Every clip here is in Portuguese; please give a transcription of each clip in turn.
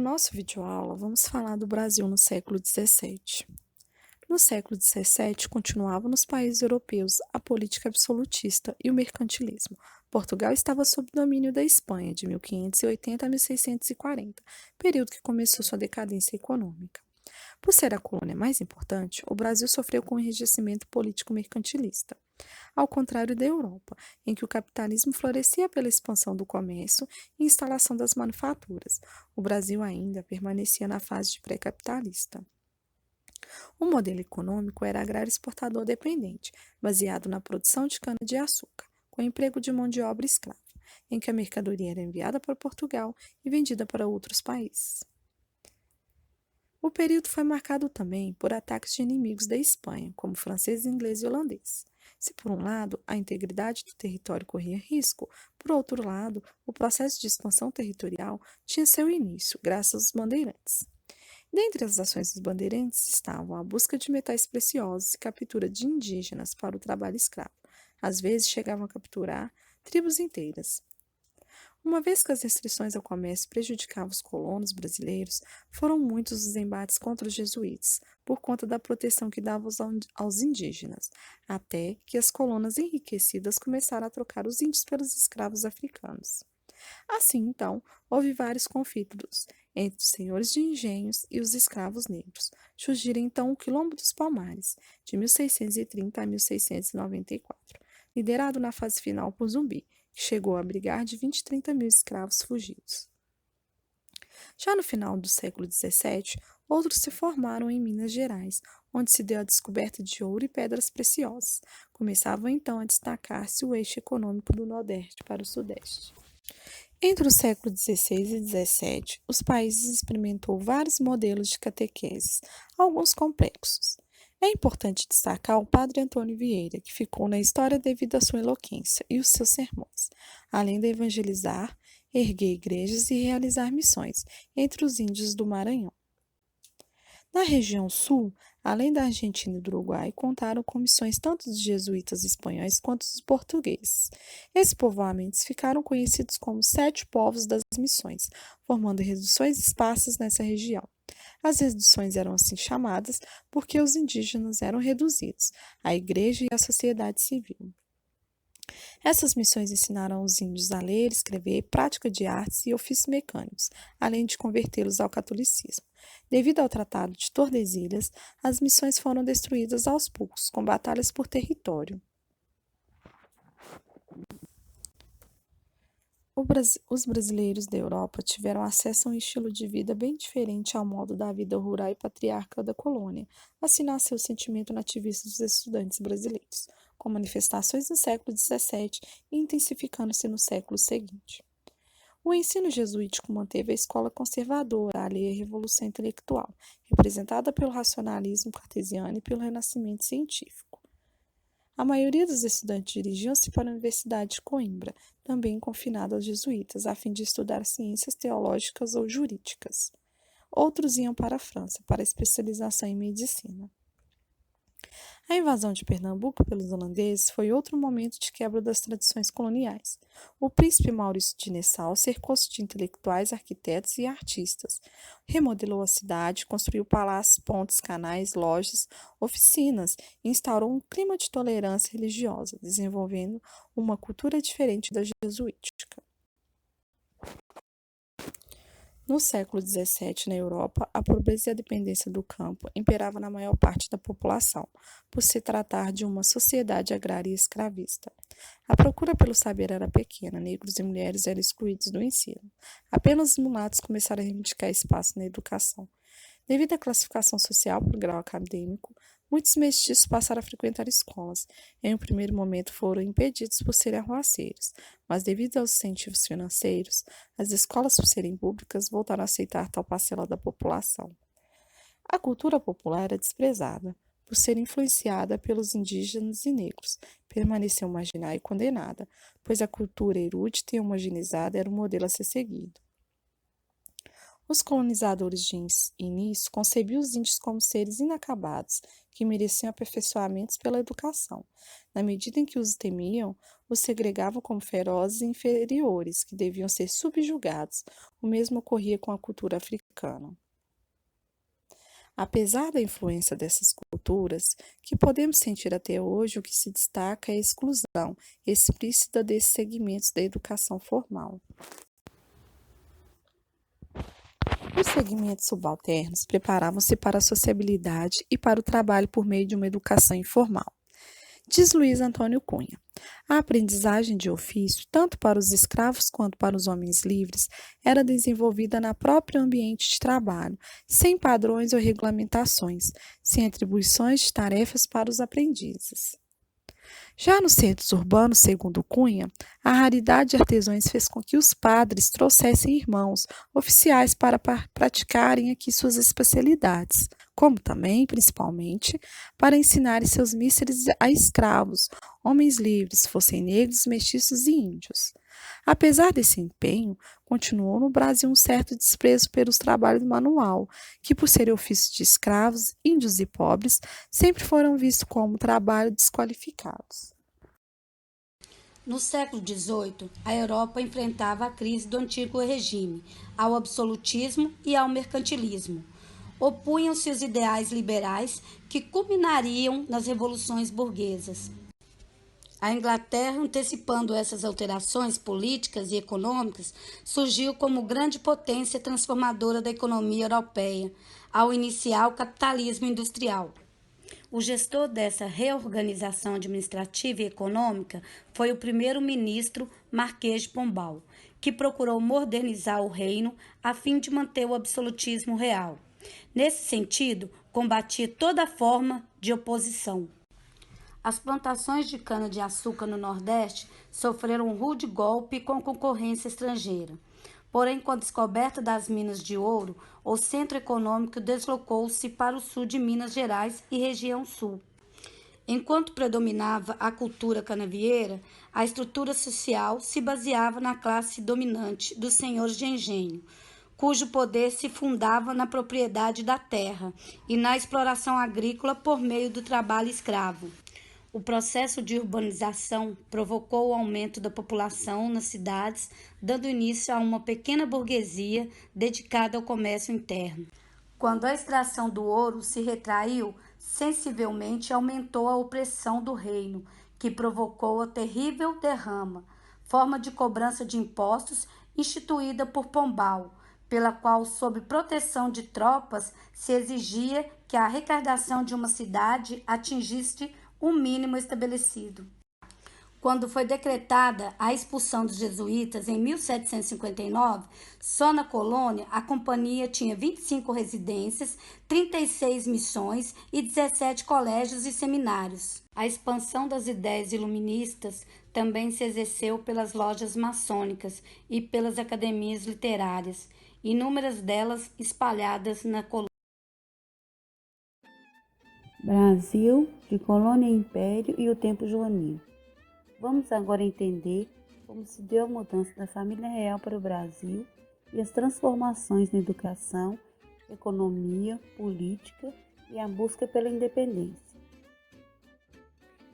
No nosso videoaula, vamos falar do Brasil no século XVII. No século XVII, continuava nos países europeus a política absolutista e o mercantilismo. Portugal estava sob domínio da Espanha de 1580 a 1640, período que começou sua decadência econômica. Por ser a colônia mais importante, o Brasil sofreu com o enrijecimento político mercantilista, ao contrário da Europa, em que o capitalismo florescia pela expansão do comércio e instalação das manufaturas. O Brasil ainda permanecia na fase de pré-capitalista. O modelo econômico era agrário exportador dependente, baseado na produção de cana-de-açúcar, com emprego de mão de obra escrava, em que a mercadoria era enviada para Portugal e vendida para outros países. O período foi marcado também por ataques de inimigos da Espanha, como francês, inglês e holandês. Se, por um lado, a integridade do território corria risco, por outro lado, o processo de expansão territorial tinha seu início, graças aos bandeirantes. Dentre as ações dos bandeirantes estavam a busca de metais preciosos e captura de indígenas para o trabalho escravo. Às vezes chegavam a capturar tribos inteiras. Uma vez que as restrições ao comércio prejudicavam os colonos brasileiros, foram muitos os embates contra os jesuítas, por conta da proteção que davam aos indígenas, até que as colonas enriquecidas começaram a trocar os índios pelos escravos africanos. Assim, então, houve vários conflitos entre os senhores de engenhos e os escravos negros. Surgiu então o Quilombo dos Palmares, de 1630 a 1694, liderado na fase final por Zumbi, que chegou a abrigar de 20 a 30 mil escravos fugidos. Já no final do século XVII, outros se formaram em Minas Gerais, onde se deu a descoberta de ouro e pedras preciosas. Começava então a destacar-se o eixo econômico do Nordeste para o Sudeste. Entre os séculos XVI e XVII, os países experimentou vários modelos de catequeses, alguns complexos. É importante destacar o padre Antônio Vieira, que ficou na história devido à sua eloquência e os seus sermões, além de evangelizar, erguer igrejas e realizar missões entre os índios do Maranhão. Na região sul, além da Argentina e do Uruguai, contaram com missões tanto dos jesuítas espanhóis quanto dos portugueses. Esses povoamentos ficaram conhecidos como Sete Povos das Missões, formando reduções esparsas nessa região. As reduções eram assim chamadas porque os indígenas eram reduzidos, a igreja e a sociedade civil. Essas missões ensinaram aos índios a ler, escrever, prática de artes e ofícios mecânicos, além de convertê-los ao catolicismo. Devido ao Tratado de Tordesilhas, as missões foram destruídas aos poucos, com batalhas por território. Os brasileiros da Europa tiveram acesso a um estilo de vida bem diferente ao modo da vida rural e patriarcal da colônia. Assim nasceu o sentimento nativista dos estudantes brasileiros, com manifestações no século XVII e intensificando-se no século seguinte. O ensino jesuítico manteve a escola conservadora, alheia à revolução intelectual, representada pelo racionalismo cartesiano e pelo renascimento científico. A maioria dos estudantes dirigiam-se para a Universidade de Coimbra, também confinada aos jesuítas, a fim de estudar ciências teológicas ou jurídicas. Outros iam para a França, para a especialização em medicina. A invasão de Pernambuco pelos holandeses foi outro momento de quebra das tradições coloniais. O príncipe Maurício de Nassau cercou-se de intelectuais, arquitetos e artistas. Remodelou a cidade, construiu palácios, pontes, canais, lojas, oficinas e instaurou um clima de tolerância religiosa, desenvolvendo uma cultura diferente da jesuítica. No século XVII, na Europa, a pobreza e a dependência do campo imperava na maior parte da população, por se tratar de uma sociedade agrária e escravista. A procura pelo saber era pequena, negros e mulheres eram excluídos do ensino. Apenas os mulatos começaram a reivindicar espaço na educação. Devido à classificação social por grau acadêmico, muitos mestiços passaram a frequentar escolas. Em um primeiro momento foram impedidos por serem arruaceiros, mas devido aos incentivos financeiros, as escolas, por serem públicas, voltaram a aceitar tal parcela da população. A cultura popular era desprezada, por ser influenciada pelos indígenas e negros, permaneceu marginal e condenada, pois a cultura erudita e homogeneizada era o modelo a ser seguido. Os colonizadores de início concebiam os índios como seres inacabados, que mereciam aperfeiçoamentos pela educação. Na medida em que os temiam, os segregavam como ferozes e inferiores, que deviam ser subjugados. O mesmo ocorria com a cultura africana. Apesar da influência dessas culturas, que podemos sentir até hoje, o que se destaca é a exclusão explícita desses segmentos da educação formal. Os segmentos subalternos preparavam-se para a sociabilidade e para o trabalho por meio de uma educação informal. Diz Luiz Antônio Cunha: a aprendizagem de ofício, tanto para os escravos quanto para os homens livres, era desenvolvida na próprio ambiente de trabalho, sem padrões ou regulamentações, sem atribuições de tarefas para os aprendizes. Já nos centros urbanos, segundo Cunha, a raridade de artesãos fez com que os padres trouxessem irmãos, oficiais para praticarem aqui suas especialidades, como também, principalmente, para ensinarem seus mísseres a escravos, homens livres, fossem negros, mestiços e índios. Apesar desse empenho, continuou no Brasil um certo desprezo pelos trabalhos manual, que, por serem ofícios de escravos, índios e pobres, sempre foram vistos como trabalho desqualificados. No século XVIII, a Europa enfrentava a crise do antigo regime, ao absolutismo e ao mercantilismo. Opunham-se os ideais liberais que culminariam nas revoluções burguesas. A Inglaterra, antecipando essas alterações políticas e econômicas, surgiu como grande potência transformadora da economia europeia, ao iniciar o capitalismo industrial. O gestor dessa reorganização administrativa e econômica foi o primeiro-ministro Marquês de Pombal, que procurou modernizar o reino a fim de manter o absolutismo real. Nesse sentido, combatia toda forma de oposição. As plantações de cana-de-açúcar no Nordeste sofreram um rude golpe com concorrência estrangeira. Porém, com a descoberta das minas de ouro, o centro econômico deslocou-se para o sul de Minas Gerais e região sul. Enquanto predominava a cultura canavieira, a estrutura social se baseava na classe dominante dos senhores de engenho, cujo poder se fundava na propriedade da terra e na exploração agrícola por meio do trabalho escravo. O processo de urbanização provocou o aumento da população nas cidades, dando início a uma pequena burguesia dedicada ao comércio interno. Quando a extração do ouro se retraiu, sensivelmente aumentou a opressão do reino, que provocou a terrível derrama, forma de cobrança de impostos instituída por Pombal, pela qual, sob proteção de tropas, se exigia que a arrecadação de uma cidade atingisse o mínimo estabelecido. Quando foi decretada a expulsão dos jesuítas em 1759, só na colônia a companhia tinha 25 residências, 36 missões e 17 colégios e seminários. A expansão das ideias iluministas também se exerceu pelas lojas maçônicas e pelas academias literárias, inúmeras delas espalhadas na colônia. Brasil, de colônia a império e o tempo joanino. Vamos agora entender como se deu a mudança da família real para o Brasil e as transformações na educação, economia, política e a busca pela independência.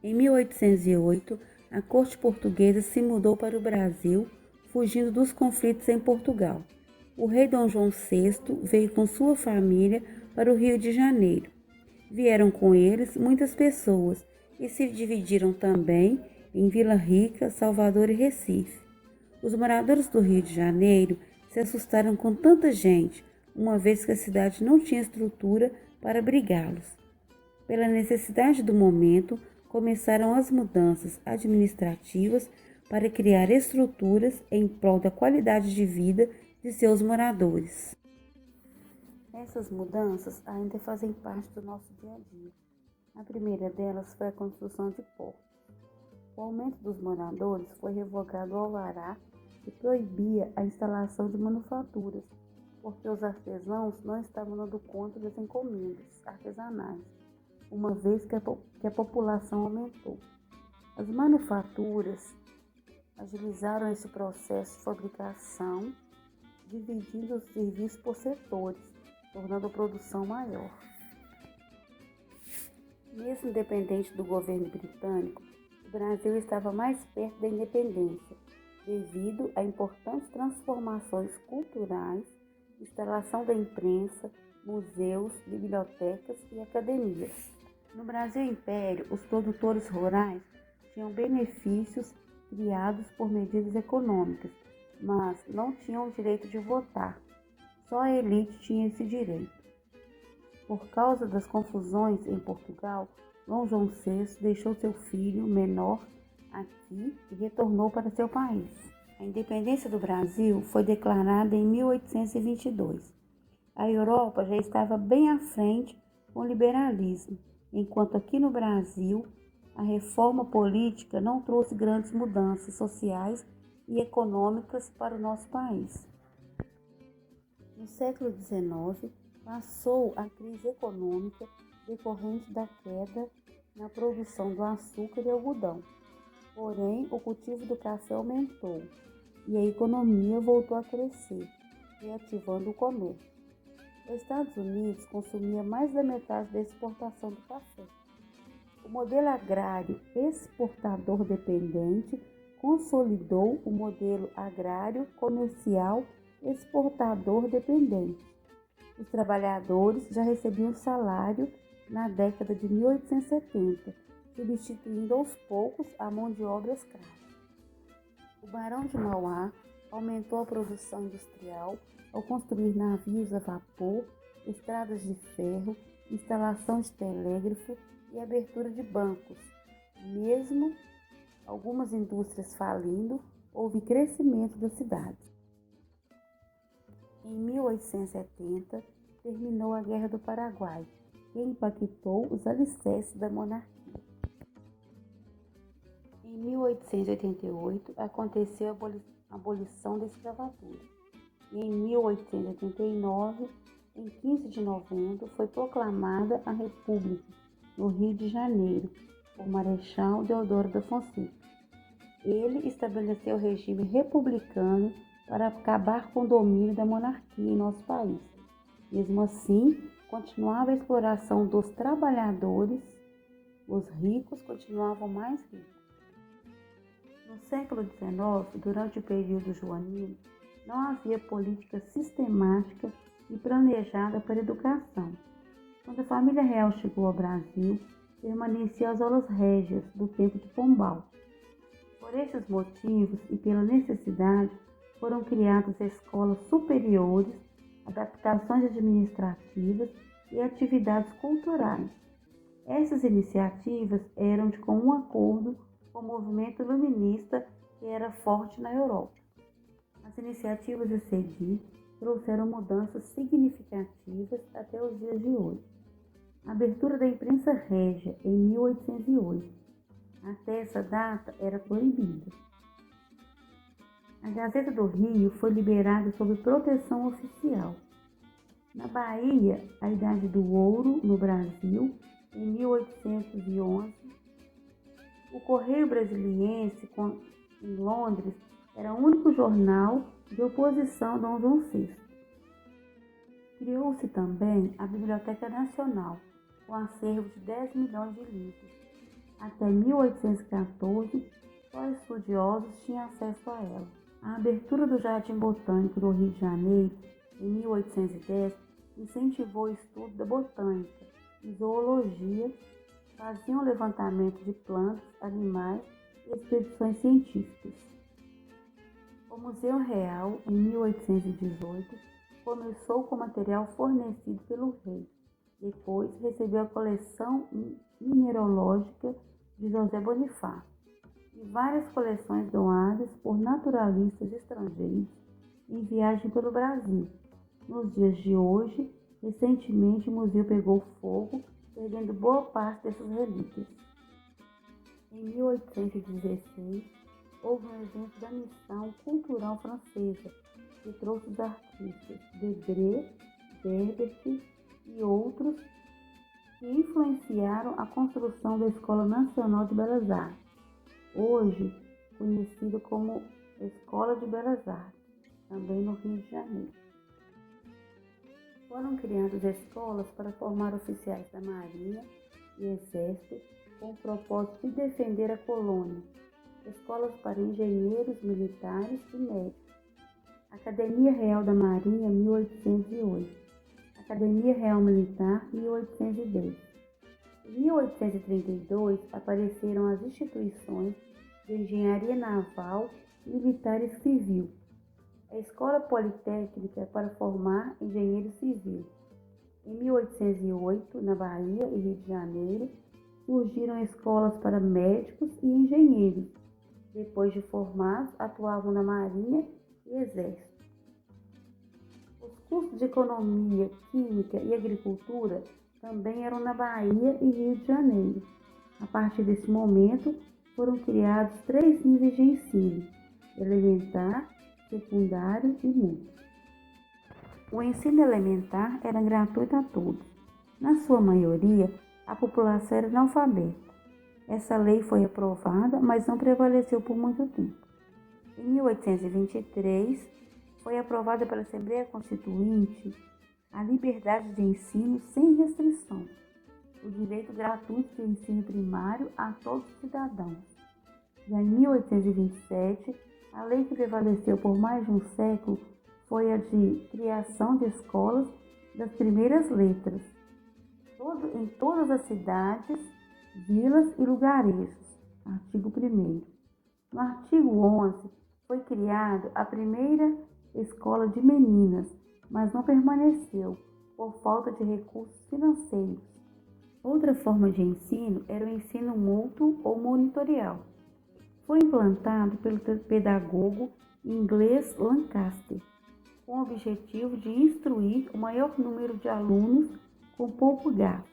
Em 1808, a corte portuguesa se mudou para o Brasil, fugindo dos conflitos em Portugal. O rei Dom João VI veio com sua família para o Rio de Janeiro. Vieram com eles muitas pessoas e se dividiram também em Vila Rica, Salvador e Recife. Os moradores do Rio de Janeiro se assustaram com tanta gente, uma vez que a cidade não tinha estrutura para abrigá-los. Pela necessidade do momento, começaram as mudanças administrativas para criar estruturas em prol da qualidade de vida de seus moradores. Essas mudanças ainda fazem parte do nosso dia a dia. A primeira delas foi a construção de portos. O aumento dos moradores foi revogado o alvará que proibia a instalação de manufaturas, porque os artesãos não estavam dando conta das encomendas artesanais, uma vez que a população aumentou. As manufaturas agilizaram esse processo de fabricação dividindo os serviços por setores, tornando a produção maior. Mesmo independente do governo britânico, o Brasil estava mais perto da independência, devido a importantes transformações culturais, instalação da imprensa, museus, bibliotecas e academias. No Brasil Império, os produtores rurais tinham benefícios criados por medidas econômicas, mas não tinham o direito de votar. Só a elite tinha esse direito. Por causa das confusões em Portugal, Dom João VI deixou seu filho menor aqui e retornou para seu país. A independência do Brasil foi declarada em 1822. A Europa já estava bem à frente com o liberalismo, enquanto aqui no Brasil a reforma política não trouxe grandes mudanças sociais e econômicas para o nosso país. No século XIX, passou a crise econômica decorrente da queda na produção do açúcar e algodão. Porém, o cultivo do café aumentou e a economia voltou a crescer, reativando o comércio. Os Estados Unidos consumia mais da metade da exportação do café. O modelo agrário exportador dependente consolidou o modelo agrário comercial exportador dependente. Os trabalhadores já recebiam salário na década de 1870, substituindo aos poucos a mão de obra escrava. O Barão de Mauá aumentou a produção industrial ao construir navios a vapor, estradas de ferro, instalação de telégrafo e abertura de bancos. Mesmo algumas indústrias falindo, houve crescimento da cidade. Em 1870, terminou a Guerra do Paraguai, que impactou os alicerces da monarquia. Em 1888, aconteceu a abolição da escravatura. E em 1889, em 15 de novembro, foi proclamada a República, no Rio de Janeiro, por Marechal Deodoro da Fonseca. Ele estabeleceu o regime republicano para acabar com o domínio da monarquia em nosso país. Mesmo assim, continuava a exploração dos trabalhadores, os ricos continuavam mais ricos. No século XIX, durante o período joanino, não havia política sistemática e planejada para a educação. Quando a família real chegou ao Brasil, permaneceu às aulas régias do tempo de Pombal. Por esses motivos e pela necessidade, foram criadas escolas superiores, adaptações administrativas e atividades culturais. Essas iniciativas eram de comum acordo com o movimento iluminista que era forte na Europa. As iniciativas a seguir trouxeram mudanças significativas até os dias de hoje. A abertura da imprensa régia em 1808. Até essa data era proibida. A Gazeta do Rio foi liberada sob proteção oficial. Na Bahia, a Idade do Ouro, no Brasil, em 1811. O Correio Brasiliense, em Londres, era o único jornal de oposição a Dom João VI. Criou-se também a Biblioteca Nacional, com acervo de 10 milhões de livros. Até 1814, só estudiosos tinham acesso a ela. A abertura do Jardim Botânico do Rio de Janeiro, em 1810, incentivou o estudo da botânica e zoologia, faziam levantamento de plantas, animais e expedições científicas. O Museu Real, em 1818, começou com material fornecido pelo rei. Depois recebeu a coleção mineralógica de José Bonifácio e várias coleções doadas por naturalistas estrangeiros em viagem pelo Brasil. Nos dias de hoje, recentemente o museu pegou fogo, perdendo boa parte dessas relíquias. Em 1816, houve um evento da Missão Cultural Francesa, que trouxe os artistas Debré, Berbert e outros que influenciaram a construção da Escola Nacional de Belas Artes, hoje conhecida como Escola de Belas Artes. também no Rio de Janeiro. Foram criadas escolas para formar oficiais da Marinha e Exército com o propósito de defender a colônia, escolas para engenheiros militares e médicos. Academia Real da Marinha, 1808. Academia Real Militar, 1810. Em 1832, apareceram as instituições de engenharia naval, militar e civil. A Escola Politécnica para formar engenheiro civil. Em 1808, na Bahia e Rio de Janeiro, surgiram escolas para médicos e engenheiros. Depois de formados, atuavam na Marinha e Exército. Os cursos de Economia, Química e Agricultura também eram na Bahia e Rio de Janeiro. A partir desse momento, foram criados 3 níveis de ensino: elementar, secundário e médio. O ensino elementar era gratuito a todos. Na sua maioria, a população era analfabeta. Essa lei foi aprovada, mas não prevaleceu por muito tempo. Em 1823, foi aprovada pela Assembleia Constituinte a liberdade de ensino sem restrição, o direito gratuito de ensino primário a todos os cidadãos. Já em 1827, a lei que prevaleceu por mais de um século foi a de criação de escolas das primeiras letras, em todas as cidades, vilas e lugarejos. Artigo 1º. No artigo 11, foi criada a primeira escola de meninas, mas não permaneceu, por falta de recursos financeiros. Outra forma de ensino era o ensino mútuo ou monitorial. Foi implantado pelo pedagogo inglês Lancaster, com o objetivo de instruir o maior número de alunos com pouco gasto.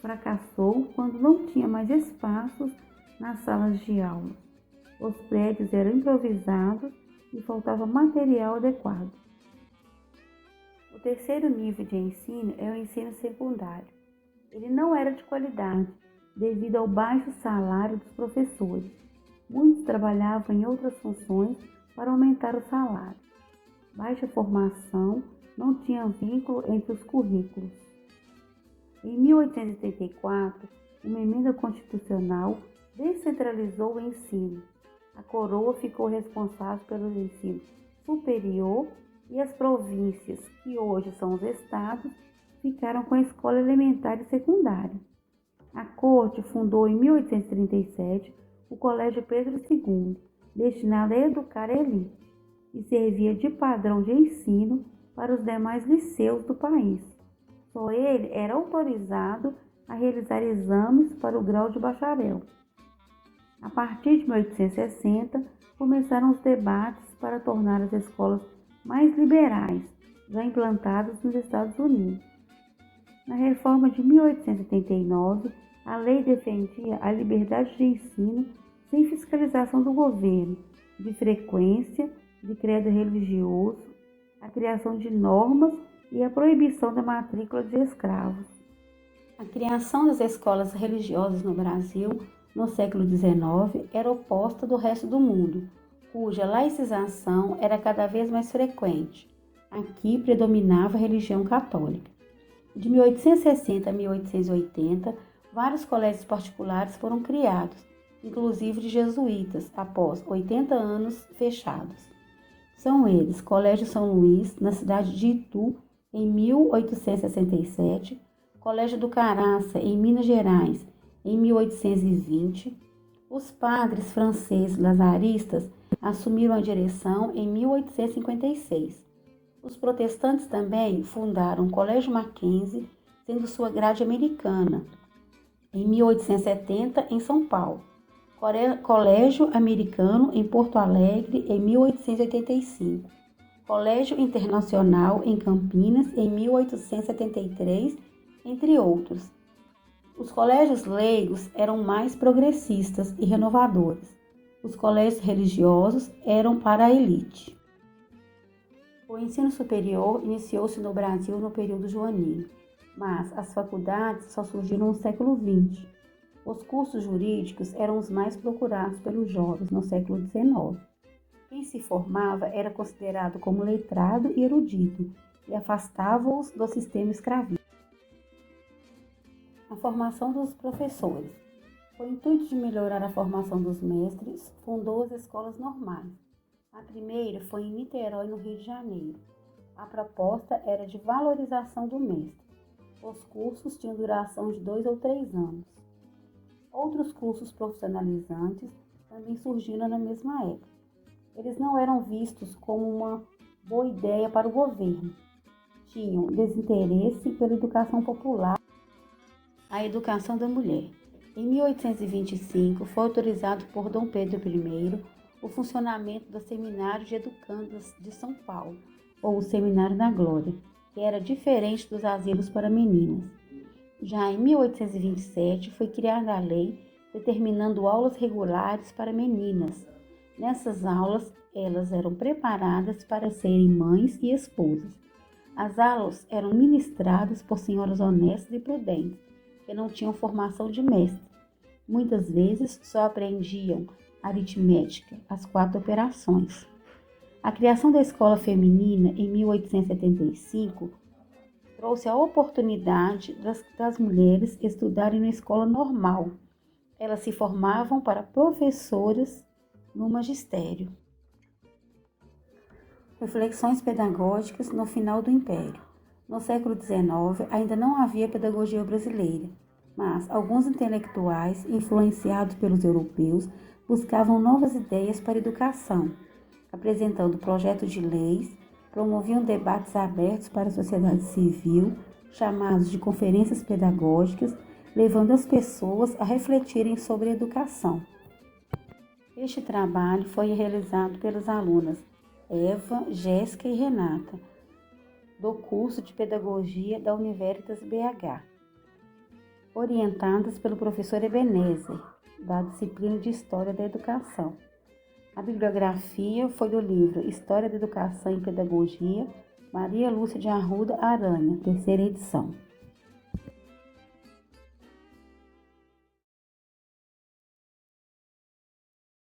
Fracassou quando não tinha mais espaços nas salas de aula. Os prédios eram improvisados e faltava material adequado. O terceiro nível de ensino é o ensino secundário. Ele não era de qualidade, devido ao baixo salário dos professores. Muitos trabalhavam em outras funções para aumentar o salário. Baixa formação, não tinha vínculo entre os currículos. Em 1834, uma emenda constitucional descentralizou o ensino. A coroa ficou responsável pelo ensino superior e as províncias, que hoje são os estados, ficaram com a escola elementar e secundária. A corte fundou em 1837 o Colégio Pedro II, destinado a educar a elite, e servia de padrão de ensino para os demais liceus do país. Só ele era autorizado a realizar exames para o grau de bacharel. A partir de 1860, começaram os debates para tornar as escolas mais liberais, já implantadas nos Estados Unidos. Na reforma de 1879, a lei defendia a liberdade de ensino sem fiscalização do governo, de frequência, de credo religioso, a criação de normas e a proibição da matrícula de escravos. A criação das escolas religiosas no Brasil, no século XIX, era oposta do resto do mundo, cuja laicização era cada vez mais frequente. Aqui predominava a religião católica. De 1860 a 1880, vários colégios particulares foram criados, inclusive de jesuítas, após 80 anos fechados. São eles: Colégio São Luís, na cidade de Itu, em 1867, Colégio do Caraça, em Minas Gerais, em 1820. Os padres franceses lazaristas assumiram a direção em 1856. Os protestantes também fundaram o Colégio Mackenzie, sendo sua grade americana, em 1870, em São Paulo. Colégio Americano, em Porto Alegre, em 1885. Colégio Internacional, em Campinas, em 1873, entre outros. Os colégios leigos eram mais progressistas e renovadores. Os colégios religiosos eram para a elite. O ensino superior iniciou-se no Brasil no período joanino, mas as faculdades só surgiram no século XX. Os cursos jurídicos eram os mais procurados pelos jovens no século XIX. Quem se formava era considerado como letrado e erudito e afastava-os do sistema escravista. A formação dos professores. Com o intuito de melhorar a formação dos mestres, fundou as escolas normais. A primeira foi em Niterói, no Rio de Janeiro. A proposta era de valorização do mestre. Os cursos tinham duração de 2 ou 3 anos. Outros cursos profissionalizantes também surgiram na mesma época. Eles não eram vistos como uma boa ideia para o governo. Tinham desinteresse pela educação popular. A educação da mulher. Em 1825, foi autorizado por Dom Pedro I o funcionamento do Seminário de Educandas de São Paulo, ou o Seminário da Glória, que era diferente dos asilos para meninas. Já em 1827, foi criada a lei determinando aulas regulares para meninas. Nessas aulas, elas eram preparadas para serem mães e esposas. As aulas eram ministradas por senhoras honestas e prudentes, que não tinham formação de mestre. Muitas vezes só aprendiam aritmética, as 4 operações. A criação da escola feminina em 1875 trouxe a oportunidade das mulheres estudarem na escola normal. Elas se formavam para professoras no magistério. Reflexões pedagógicas no final do Império. No século XIX, ainda não havia pedagogia brasileira, mas alguns intelectuais, influenciados pelos europeus, buscavam novas ideias para a educação, apresentando projetos de leis, promoviam debates abertos para a sociedade civil, chamados de conferências pedagógicas, levando as pessoas a refletirem sobre a educação. Este trabalho foi realizado pelas alunas Eva, Jéssica e Renata, do curso de Pedagogia da Universitas BH, orientadas pelo professor Ebenezer, da disciplina de História da Educação. A bibliografia foi do livro História da Educação e Pedagogia, Maria Lúcia de Arruda Aranha, 3ª edição.